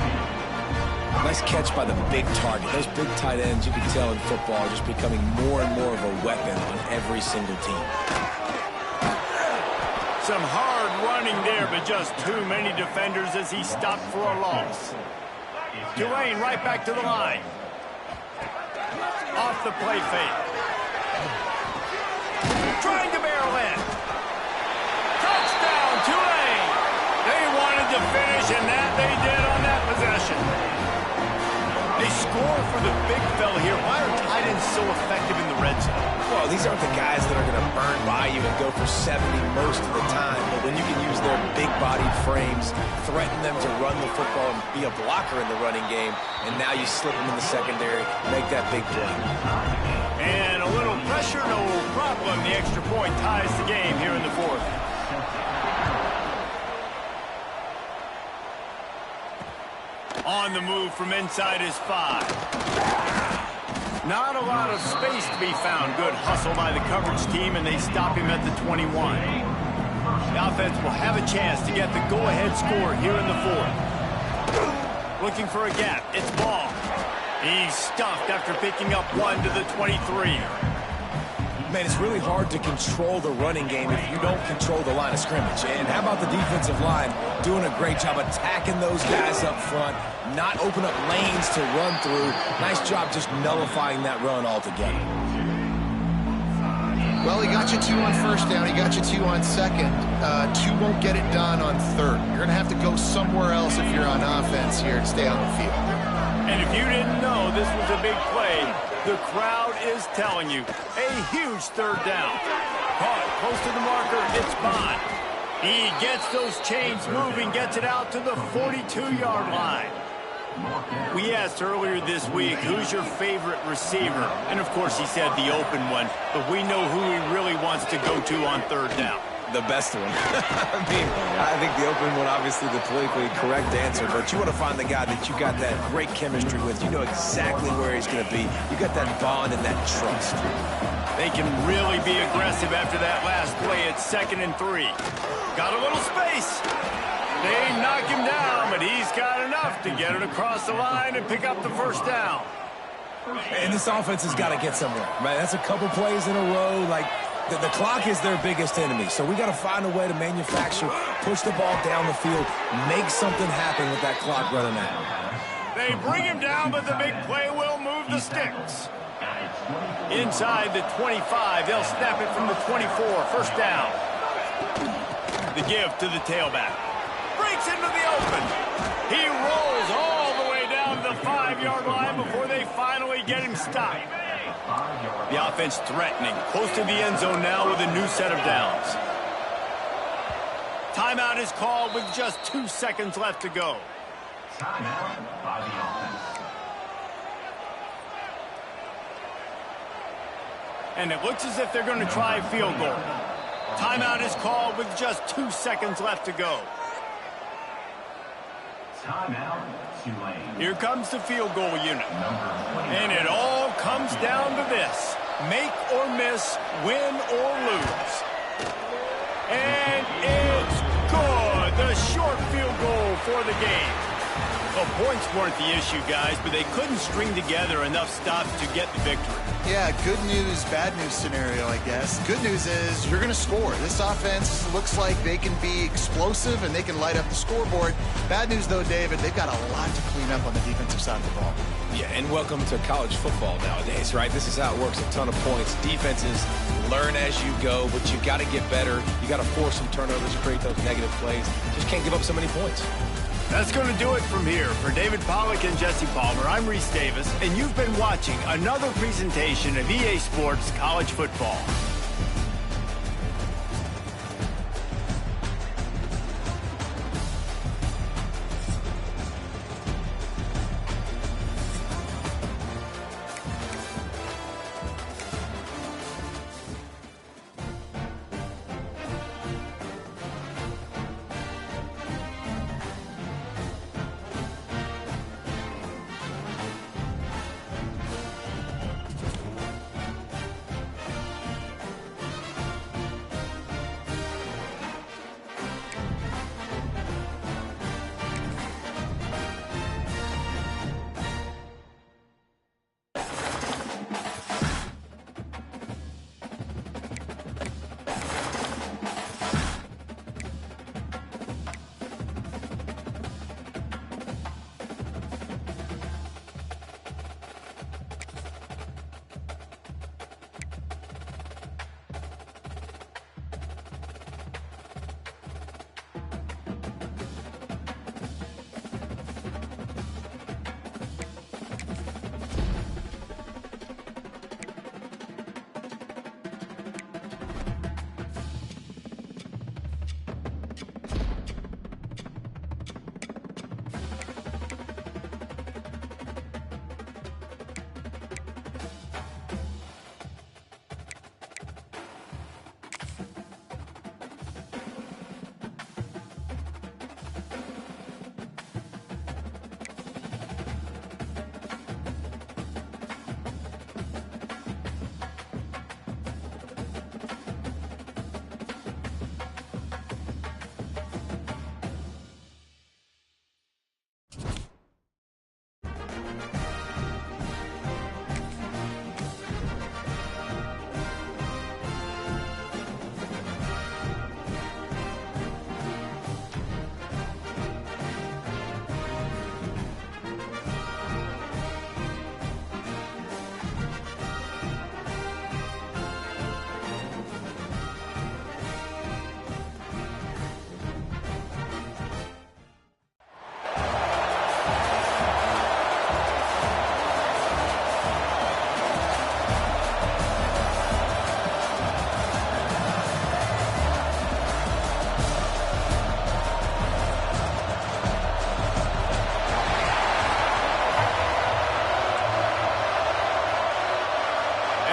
Nice catch by the big target. Those big tight ends, you can tell in football, are just becoming more and more of a weapon on every single team. Some hard running there, but just too many defenders as he stopped for a loss. Tulane right back to the line. Off the play fake. Trying to barrel in. Touchdown, Tulane. They wanted to finish, and that they did on that possession. They score for the big fella here. Why are tight ends so effective in the red zone? Well, these aren't the guys that are going to burn by you and go for 70 most of the time. But when you can use their big-bodied frames, threaten them to run the football and be a blocker in the running game, and now you slip them in the secondary, make that big play. And a little pressure, no problem. The extra point ties the game here in the fourth. On the move from inside his 5. Not a lot of space to be found. Good hustle by the coverage team, and they stop him at the 21. The offense will have a chance to get the go-ahead score here in the fourth. Looking for a gap. It's Ball. He's stuffed after picking up 1 to the 23. Man, it's really hard to control the running game if you don't control the line of scrimmage. And how about the defensive line doing a great job attacking those guys up front, not open up lanes to run through. Nice job just nullifying that run altogether. Well, he got you 2 on first down. He got you 2 on second. 2 won't get it done on third. You're going to have to go somewhere else if you're on offense here to stay on the field. And if you didn't know this was a big play, the crowd is telling you. A huge third down. Caught close to the marker. It's Bond. He gets those chains moving, gets it out to the 42-yard line. We asked earlier this week, who's your favorite receiver? And, of course, he said the open one. But we know who he really wants to go to on third down. The best one. I think the open one, obviously the politically correct answer, but you want to find the guy that you got that great chemistry with. You know exactly where he's going to be. You got that bond and that trust. They can really be aggressive after that last play at 2nd and 3. Got a little space. They knock him down, but he's got enough to get it across the line and pick up the first down. And this offense has got to get somewhere, right? That's a couple plays in a row. Like, the clock is their biggest enemy, so we got to find a way to manufacture, push the ball down the field, make something happen with that clock running out. They bring him down, but the big play will move the sticks. Inside the 25, they'll snap it from the 24, first down. The give to the tailback. Breaks into the open. He rolls all the way down to the 5-yard line before they finally get him stopped. The offense threatening, close to the end zone now with a new set of downs. Timeout is called with just 2 seconds left to go. Timeout by the offense. And it looks as if they're going to try a field goal. Timeout is called with just 2 seconds left to go. Timeout, Tulane. Here comes the field goal unit. And it all comes down to this. Make or miss, win or lose. And it's good. The short field goal for the game. Well, points weren't the issue, guys, but they couldn't string together enough stops to get the victory. Yeah, good news, bad news scenario, I guess. Good news is you're going to score. This offense looks like they can be explosive and they can light up the scoreboard. Bad news, though, David, they've got a lot to clean up on the defensive side of the ball. Yeah, and welcome to college football nowadays, right? This is how it works, a ton of points. Defenses learn as you go, but you got to get better. You got to force some turnovers, create those negative plays. Just can't give up so many points. That's going to do it from here. For David Pollack and Jesse Palmer, I'm Reese Davis, and you've been watching another presentation of EA Sports College Football.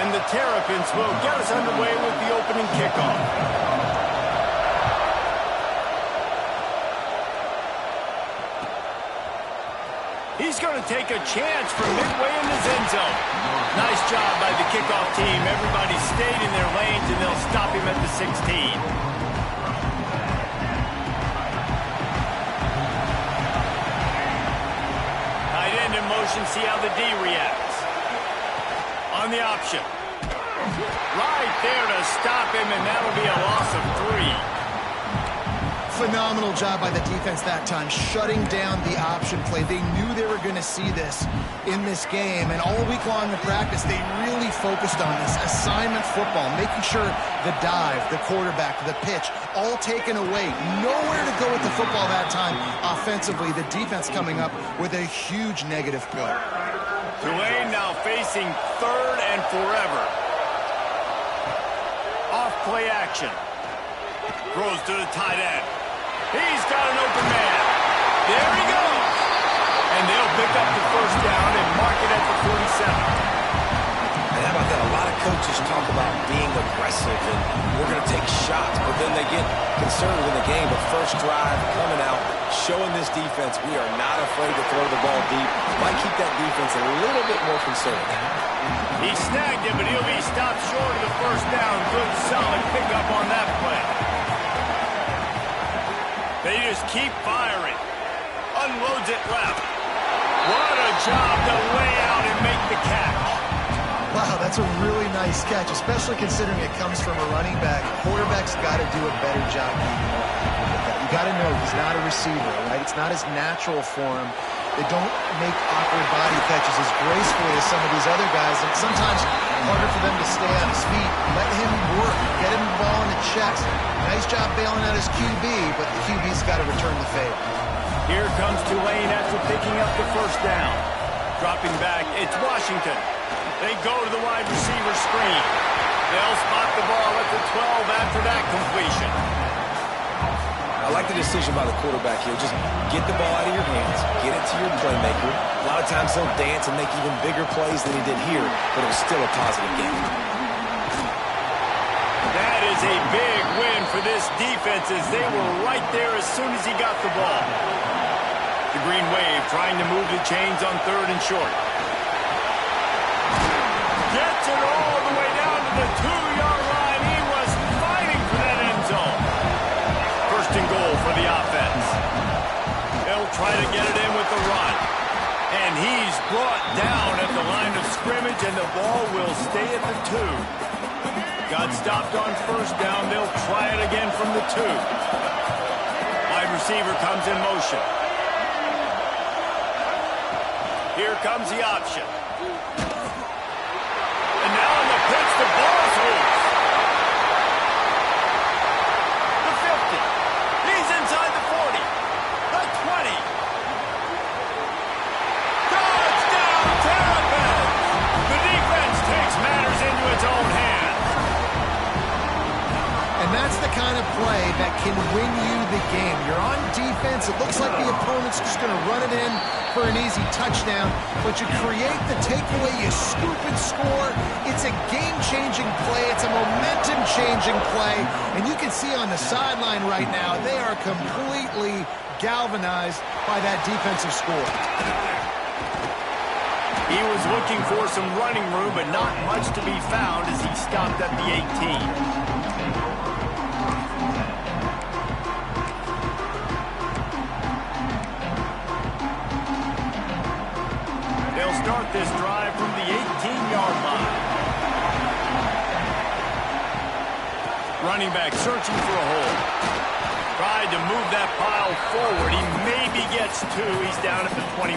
And the Terrapins will get us underway with the opening kickoff. He's going to take a chance from midway in his end zone. Nice job by the kickoff team. Everybody stayed in their lanes, and they'll stop him at the 16. Tight end in motion, see how the D reacts. On the option. Right there to stop him, and that'll be a loss of 3. Phenomenal job by the defense that time, shutting down the option play. They knew they were going to see this in this game, and all week long in practice, they really focused on this assignment football, making sure the dive, the quarterback, the pitch, all taken away. Nowhere to go with the football that time offensively. The defense coming up with a huge negative play. Tulane now facing third and forever. Off play action. Throws to the tight end. He's got an open man. There he goes. And they'll pick up the first down and mark it at the 47. And how about that? A lot of coaches talk about being aggressive and we're going to take shots, but then they get conservative in the game. But first drive coming out, showing this defense we are not afraid to throw the ball deep. Might keep that defense a little bit more conservative. He snagged it, but he'll be stopped short of the first down. Good, solid pickup on that play. They just keep firing. Unloads it left. What a job to lay out and make the catch. Wow, that's a really nice catch, especially considering it comes from a running back. Quarterback's got to do a better job keeping up with that. You got to know he's not a receiver, right? It's not his natural form. They don't make awkward body catches as gracefully as some of these other guys, and sometimes harder for them to stay on his feet. Let him work. Get him the ball in the chest. Nice job bailing out his QB, but the QB's got to return the favor. Here comes Tulane after picking up the first down. Dropping back, it's Washington. They go to the wide receiver screen. They'll spot the ball at the 12 after that completion. I like the decision by the quarterback here. Just get the ball out of your hands, get it to your playmaker. A lot of times he'll dance and make even bigger plays than he did here, but it was still a positive game. That is a big win for this defense as they were right there as soon as he got the ball. The Green Wave trying to move the chains on 3rd and short. Gets it all the way down to the 2-yard line. He was fighting for that end zone. First and goal for the offense. They'll try to get it in with the run. And he's brought down at the line of scrimmage, and the ball will stay at the 2. Got stopped on first down. They'll try it again from the 2. Wide receiver comes in motion. Here comes the option. And now in the pitch, the ball's loose. The 50. He's inside the 40. The 20. Touchdown, Terrapins! The defense takes matters into its own hands. And that's the kind of play that can win you the game. You're on defense. It looks like the opponent's just going to run it in for an easy touchdown, but you create the takeaway, you scoop and score. It's a game-changing play. It's a momentum-changing play. And you can see on the sideline right now, they are completely galvanized by that defensive score. He was looking for some running room, but not much to be found as he stopped at the 18. Start this drive from the 18-yard line. Running back searching for a hole. Tried to move that pile forward. He maybe gets 2. He's down at the 21.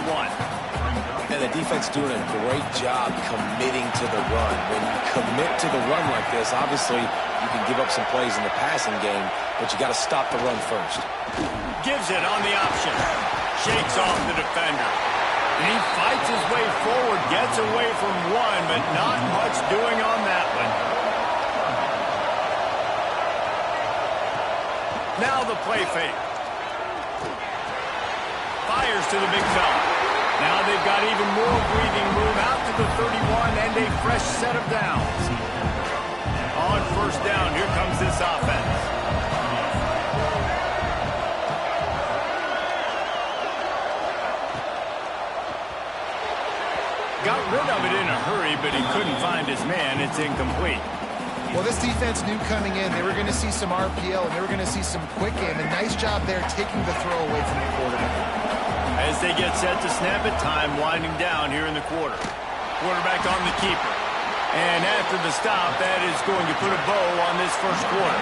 And the defense doing a great job committing to the run. When you commit to the run like this, obviously you can give up some plays in the passing game, but you got to stop the run first. Gives it on the option. Shakes off the defender. And he fights his way forward, gets away from one, but not much doing on that one. Now the play fake. Fires to the big fella. Now they've got even more breathing room out to the 31 and a fresh set of downs. On first down, here comes this offense. Got rid of it in a hurry, but he couldn't find his man. It's incomplete. Well, this defense knew coming in they were going to see some RPO, and they were going to see some quick game. A nice job there taking the throw away from the quarterback. As they get set to snap it, time winding down here in the quarter. Quarterback on the keeper. And after the stop, that is going to put a bow on this first quarter.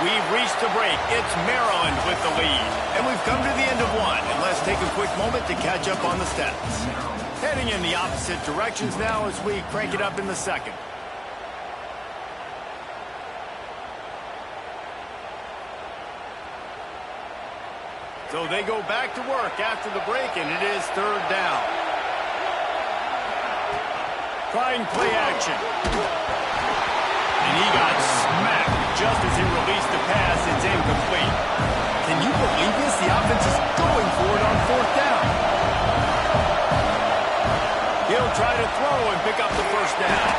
We've reached the break. It's Maryland with the lead. And we've come to the end of one. And let's take a quick moment to catch up on the stats. Heading in the opposite directions now as we crank it up in the second. So they go back to work after the break, and it is 3rd down. Trying play action. And he got smacked just as he released the pass. It's incomplete. Can you believe this? The offense is going for it on 4th down. He'll try to throw and pick up the first down.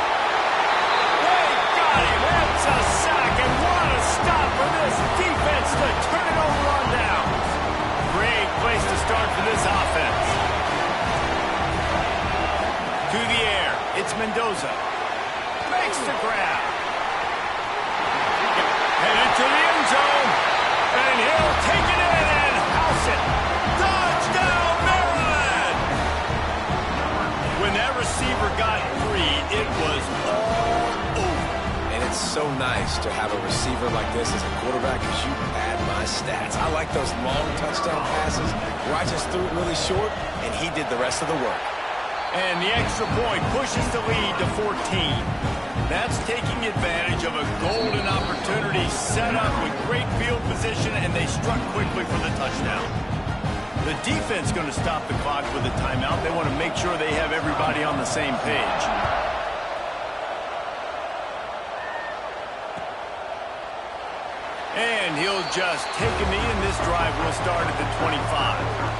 They got him. That's a sack, and what a stop for this defense to turn it over on downs. Great place to start for this offense. To the air. It's Mendoza. Makes the grab. Headed to the end zone. And he'll take it in and house it. Touchdown, Maryland! privilege to have a receiver like this as a quarterback because you pad my stats. I like those long touchdown passes where I just threw it really short, and he did the rest of the work. And the extra point pushes the lead to 14. That's taking advantage of a golden opportunity set up with great field position, and they struck quickly for the touchdown. The defense going to stop the clock with a timeout. They want to make sure they have everybody on the same page. And he'll just take a knee, and this drive will start at the 25.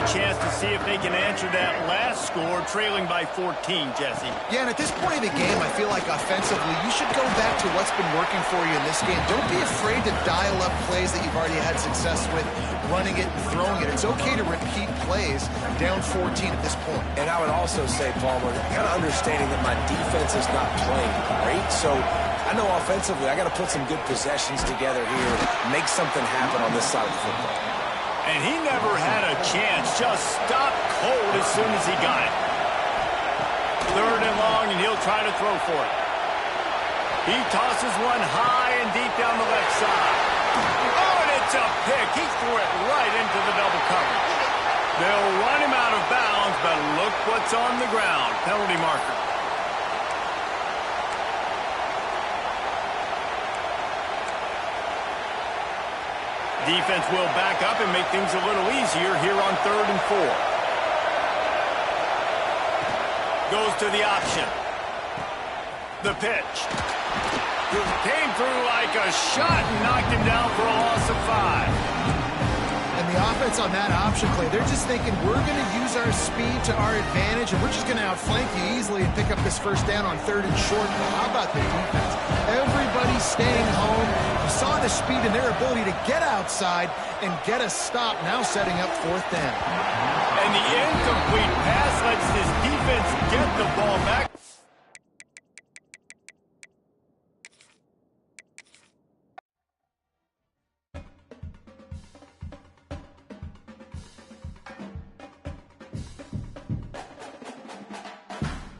Chance to see if they can answer that last score, trailing by 14, Jesse. Yeah, and at this point of the game, I feel like offensively, you should go back to what's been working for you in this game. Don't be afraid to dial up plays that you've already had success with, running it and throwing it. It's okay to repeat plays down 14 at this point. And I would also say, Palmer, kind of understanding that my defense is not playing great, so I know offensively I got to put some good possessions together here, make something happen on this side of the football. And he never had a chance, just stopped cold as soon as he got it. 3rd and long, and he'll try to throw for it. He tosses one high and deep down the left side. Oh, and it's a pick. He threw it right into the double coverage. They'll run him out of bounds, but look what's on the ground. Penalty marker. Defense will back up and make things a little easier here on 3rd and 4. Goes to the option. The pitch. Came through like a shot and knocked him down for a loss of 5. And the offense on that option play, they're just thinking we're going to use our speed to our advantage, and we're just going to outflank you easily and pick up this 1st down on 3rd and short. How about the defense? Everybody's staying home. You saw the speed and their ability to get outside and get a stop, now setting up 4th down. And the incomplete pass lets this defense get the ball back.